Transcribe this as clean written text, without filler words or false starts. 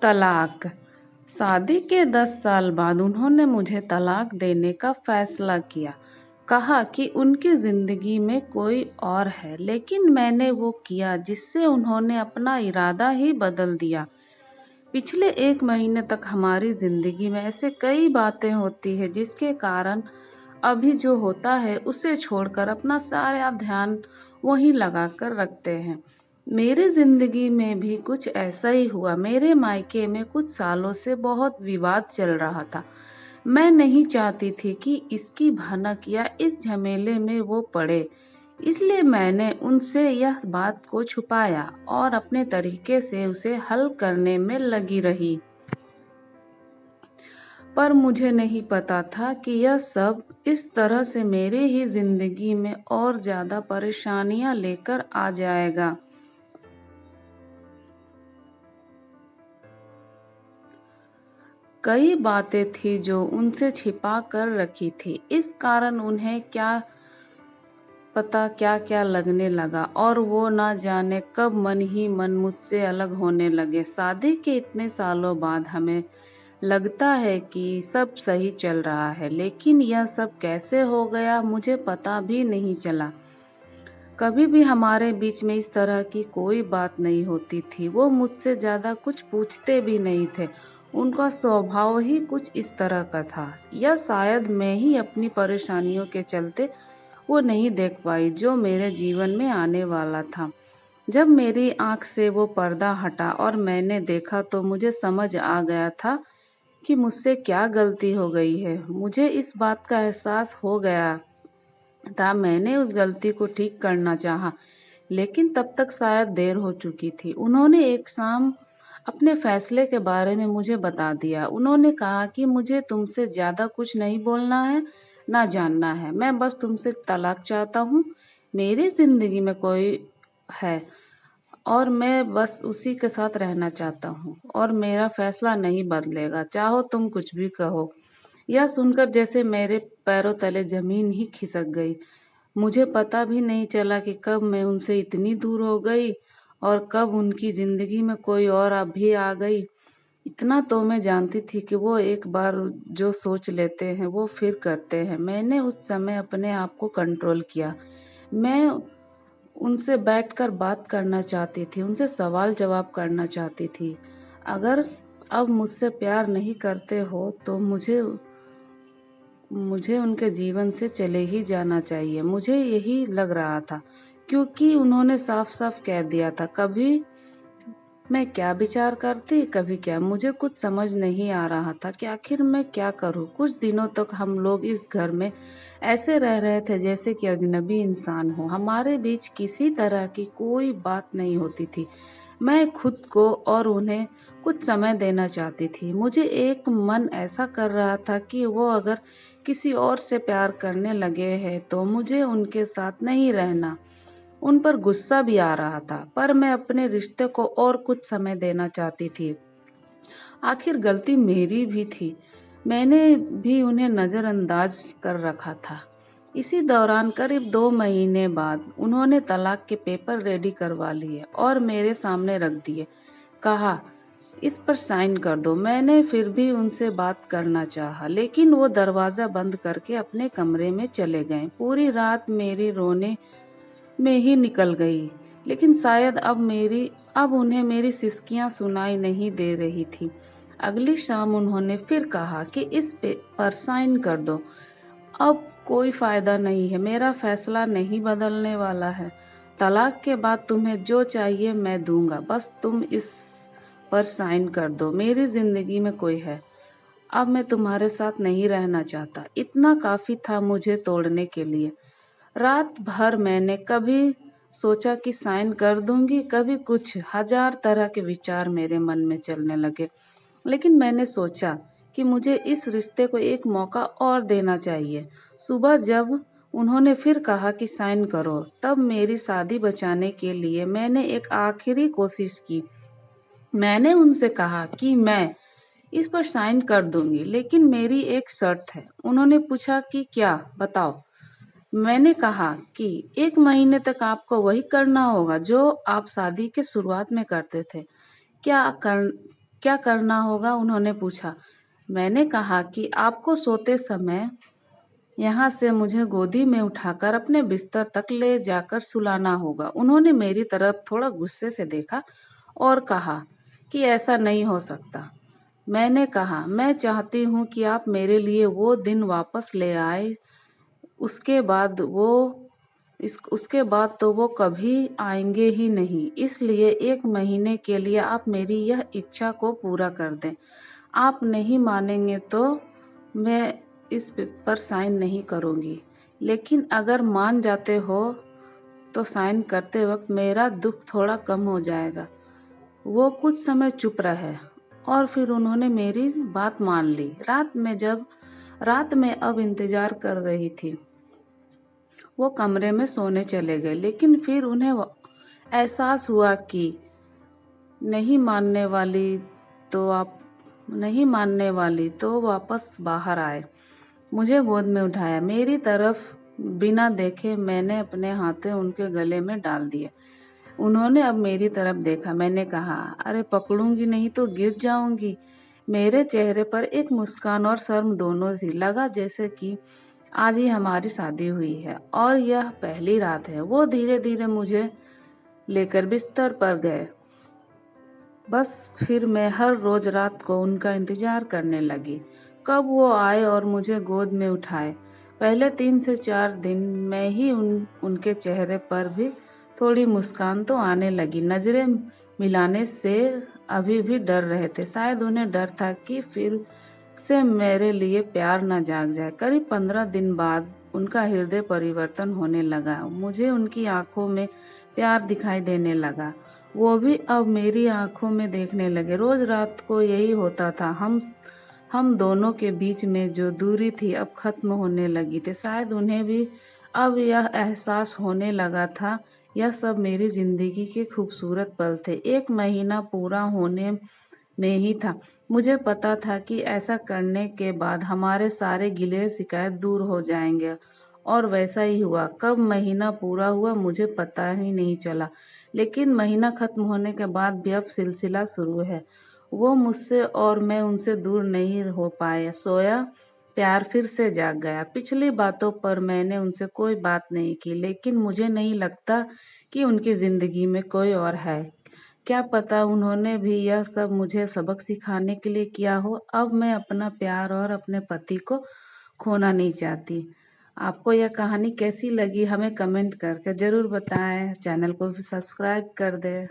तलाक। शादी के 10 साल बाद उन्होंने मुझे तलाक देने का फैसला किया। कहा कि उनकी जिंदगी में कोई और है, लेकिन मैंने वो किया जिससे उन्होंने अपना इरादा ही बदल दिया। पिछले 1 महीने तक हमारी जिंदगी में ऐसे कई बातें होती है जिसके कारण अभी जो होता है उसे छोड़कर अपना सारा ध्यान वहीं लगा कर रखते हैं। मेरी जिंदगी में भी कुछ ऐसा ही हुआ। मेरे मायके में कुछ सालों से बहुत विवाद चल रहा था। मैं नहीं चाहती थी कि इसकी भनक या इस झमेले में वो पड़े, इसलिए मैंने उनसे यह बात को छुपाया और अपने तरीके से उसे हल करने में लगी रही। पर मुझे नहीं पता था कि यह सब इस तरह से मेरी ही जिंदगी में और ज्यादा परेशानियां लेकर आ जाएगा। कई बातें थी जो उनसे छिपा कर रखी थी, इस कारण उन्हें क्या पता क्या क्या लगने लगा और वो ना जाने कब मन ही मन मुझसे अलग होने लगे। शादी के इतने सालों बाद हमें लगता है कि सब सही चल रहा है, लेकिन यह सब कैसे हो गया मुझे पता भी नहीं चला। कभी भी हमारे बीच में इस तरह की कोई बात नहीं होती थी। वो मुझसे ज्यादा कुछ पूछते भी नहीं थे। उनका स्वभाव ही कुछ इस तरह का था, या शायद मैं ही अपनी परेशानियों के चलते वो नहीं देख पाई जो मेरे जीवन में आने वाला था। जब मेरी आंख से वो पर्दा हटा और मैंने देखा तो मुझे समझ आ गया था कि मुझसे क्या गलती हो गई है। मुझे इस बात का एहसास हो गया था। मैंने उस गलती को ठीक करना चाहा, लेकिन तब तक शायद देर हो चुकी थी। उन्होंने एक शाम अपने फैसले के बारे में मुझे बता दिया। उन्होंने कहा कि मुझे तुमसे ज्यादा कुछ नहीं बोलना है, ना जानना है। मैं बस तुमसे तलाक चाहता हूँ। मेरी जिंदगी में कोई है और मैं बस उसी के साथ रहना चाहता हूँ, और मेरा फैसला नहीं बदलेगा, चाहो तुम कुछ भी कहो। यह सुनकर जैसे मेरे पैरों तले जमीन ही खिसक गई। मुझे पता भी नहीं चला कि कब मैं उनसे इतनी दूर हो गई और कब उनकी जिंदगी में कोई और अब भी आ गई। इतना तो मैं जानती थी कि वो एक बार जो सोच लेते हैं वो फिर करते हैं। मैंने उस समय अपने आप को कंट्रोल किया। मैं उनसे बैठकर बात करना चाहती थी, उनसे सवाल जवाब करना चाहती थी। अगर अब मुझसे प्यार नहीं करते हो तो मुझे मुझे उनके जीवन से चले ही जाना चाहिए। मुझे यही लग रहा था, क्योंकि उन्होंने साफ साफ कह दिया था। कभी मैं क्या विचार करती, कभी क्या, मुझे कुछ समझ नहीं आ रहा था कि आखिर मैं क्या करूं। कुछ दिनों तक हम लोग इस घर में ऐसे रह रहे थे जैसे कि अजनबी इंसान हो। हमारे बीच किसी तरह की कोई बात नहीं होती थी। मैं खुद को और उन्हें कुछ समय देना चाहती थी। मुझे एक मन ऐसा कर रहा था कि वो अगर किसी और से प्यार करने लगे हैं तो मुझे उनके साथ नहीं रहना। उन पर गुस्सा भी आ रहा था, पर मैं अपने रिश्ते को और कुछ समय देना चाहती थी। आखिर गलती मेरी भी थी, मैंने भी उन्हें नजरअंदाज कर रखा था। इसी दौरान करीब 2 महीने बाद उन्होंने तलाक के पेपर रेडी करवा लिए और मेरे सामने रख दिए। कहा, इस पर साइन कर दो। मैंने फिर भी उनसे बात करना चाहा, लेकिन वो दरवाजा बंद करके अपने कमरे में चले गए। पूरी रात मेरी रोने में ही निकल गई, लेकिन शायद अब उन्हें मेरी सिसकियां सुनाई नहीं दे रही थी। अगली शाम उन्होंने फिर कहा कि इस पर साइन कर दो। अब कोई फायदा नहीं है, मेरा फैसला नहीं बदलने वाला है। तलाक के बाद तुम्हें जो चाहिए मैं दूंगा, बस तुम इस पर साइन कर दो। मेरी जिंदगी में कोई है, अब मैं तुम्हारे साथ नहीं रहना चाहता। इतना काफी था मुझे तोड़ने के लिए। रात भर मैंने कभी सोचा कि साइन कर दूंगी, कभी कुछ। हजार तरह के विचार मेरे मन में चलने लगे, लेकिन मैंने सोचा कि मुझे इस रिश्ते को एक मौका और देना चाहिए। सुबह जब उन्होंने फिर कहा कि साइन करो, तब मेरी शादी बचाने के लिए मैंने एक आखिरी कोशिश की। मैंने उनसे कहा कि मैं इस पर साइन कर दूंगी, लेकिन मेरी एक शर्त है। उन्होंने पूछा कि क्या, बताओ। मैंने कहा कि 1 महीने तक आपको वही करना होगा जो आप शादी के शुरुआत में करते थे। क्या कर क्या करना होगा, उन्होंने पूछा। मैंने कहा कि आपको सोते समय यहाँ से मुझे गोदी में उठाकर अपने बिस्तर तक ले जाकर सुलाना होगा। उन्होंने मेरी तरफ थोड़ा गुस्से से देखा और कहा कि ऐसा नहीं हो सकता। मैंने कहा, मैं चाहती हूँ कि आप मेरे लिए वो दिन वापस ले आए। उसके बाद वो उसके बाद तो वो कभी आएंगे ही नहीं। इसलिए 1 महीने के लिए आप मेरी यह इच्छा को पूरा कर दें। आप नहीं मानेंगे तो मैं इस पर साइन नहीं करूँगी, लेकिन अगर मान जाते हो तो साइन करते वक्त मेरा दुख थोड़ा कम हो जाएगा। वो कुछ समय चुप रहे और फिर उन्होंने मेरी बात मान ली। रात में अब इंतजार कर रही थी। वो कमरे में सोने चले गए, लेकिन फिर उन्हें एहसास हुआ कि नहीं मानने वाली नहीं मानने वाली तो वापस बाहर आए। मुझे गोद में उठाया, मेरी तरफ बिना देखे मैंने अपने हाथों उनके गले में डाल दिए। उन्होंने अब मेरी तरफ देखा। मैंने कहा, अरे पकड़ूंगी नहीं तो गिर जाऊंगी। मेरे चेहरे पर एक मुस्कान और शर्म दोनों थी। लगा जैसे कि आज ही हमारी शादी हुई है और यह पहली रात है। वो धीरे धीरे मुझे लेकर बिस्तर पर गए। बस फिर मैं हर रोज रात को उनका इंतजार करने लगी, कब वो आए और मुझे गोद में उठाए। पहले 3 से 4 दिन में ही उनके चेहरे पर भी थोड़ी मुस्कान तो आने लगी। नजरें मिलाने से अभी भी डर रहे थे। शायद उन्हें डर था कि फिर से मेरे लिए प्यार न जाग जाए। करीब 15 दिन बाद उनका हृदय परिवर्तन होने लगा। मुझे उनकी आंखों में प्यार दिखाई देने लगा। वो भी अब मेरी आंखों में देखने लगे। रोज रात को यही होता था। हम दोनों के बीच में जो दूरी थी अब खत्म होने लगी थी। शायद उन्हें भी अब यह एहसास होने लगा था। यह सब मेरी जिंदगी के खूबसूरत पल थे। 1 महीना पूरा होने में ही था। मुझे पता था कि ऐसा करने के बाद हमारे सारे गिले शिकायत दूर हो जाएंगे, और वैसा ही हुआ। कब महीना पूरा हुआ मुझे पता ही नहीं चला, लेकिन महीना खत्म होने के बाद भी अब सिलसिला शुरू है। वो मुझसे और मैं उनसे दूर नहीं हो पाए। सोया प्यार फिर से जाग गया। पिछली बातों पर मैंने उनसे कोई बात नहीं की, लेकिन मुझे नहीं लगता कि उनकी जिंदगी में कोई और है। क्या पता उन्होंने भी यह सब मुझे सबक सिखाने के लिए किया हो। अब मैं अपना प्यार और अपने पति को खोना नहीं चाहती। आपको यह कहानी कैसी लगी हमें कमेंट करके ज़रूर बताएं। चैनल को भी सब्सक्राइब कर दें।